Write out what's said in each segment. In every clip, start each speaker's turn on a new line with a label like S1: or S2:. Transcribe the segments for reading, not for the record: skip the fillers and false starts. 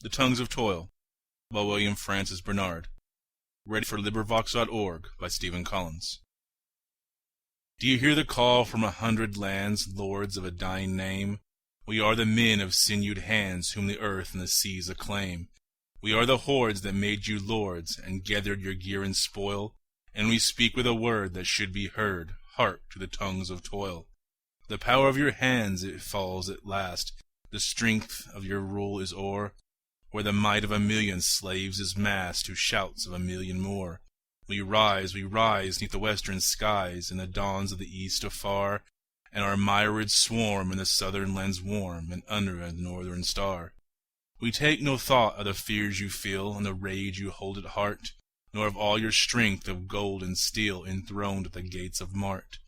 S1: The Tongues of Toil by William Francis Barnard. Ready for LibriVox.org by Stephen Collins. Do you hear the call from 100 lands, lords of a dying name? We are the men of sinewed hands whom the earth and the seas acclaim. We are the hordes that made you lords and gathered your gear and spoil, and we speak with a word that should be heard. Hark to the tongues of toil. The power of your hands it falls at last, the strength of your rule is o'er, where the might of 1,000,000 slaves is massed to shouts of 1,000,000 more. We rise 'neath the western skies, in the dawns of the east afar, and our myriads swarm in the southern lands warm, and under a northern star. We take no thought of the fears you feel, and the rage you hold at heart, nor of all your strength of gold and steel enthroned at the gates of Mart.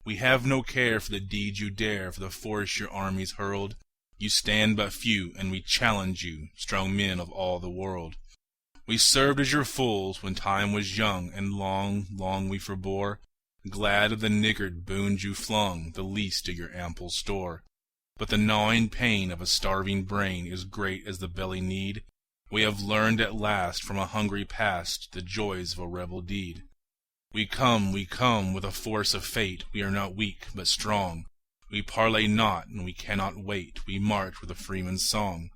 S1: We have no care for the deeds you dare, for the force your armies hurled. You stand but few, and we challenge you, strong men of all the world. We served as your fools when time was young, and long, long we forbore, glad of the niggard boons you flung, the least of your ample store. But the gnawing pain of a starving brain is great as the belly need. We have learned at last from a hungry past the joys of a rebel deed. We come with a force of fate. We are not weak but strong. We parley not, and we cannot wait. We march with a freeman's song.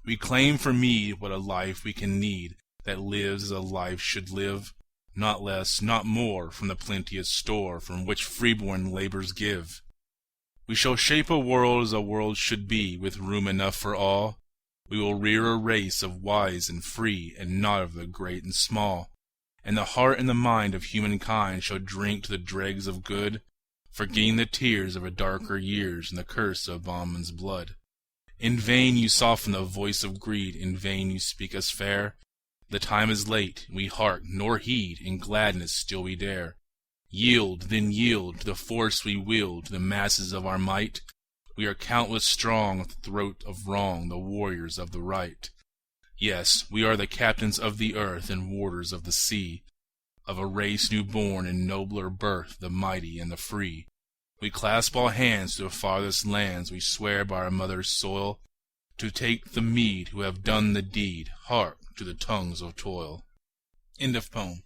S1: We claim for meed what a life we can need, that lives as a life should live, not less, not more, from the plenteous store from which freeborn labors give. We shall shape a world as a world should be, with room enough for all. We will rear a race of wise and free, and not of the great and small. And the heart and the mind of humankind shall drink to the dregs of good, forgetting the tears of a darker years and the curse of bondman's blood. In vain you soften the voice of greed, in vain you speak us fair. The time is late, we hark nor heed, in gladness still we dare. Yield, then yield, to the force we wield, to the masses of our might. We are countless strong at the throat of wrong, the warriors of the right. Yes, we are the captains of the earth and warders of the sea, of a race new born in nobler birth, the mighty and the free. We clasp all hands to the farthest lands, we swear by our mother's soil, to take the meed who have done the deed. Hark to the tongues of toil. End of poem.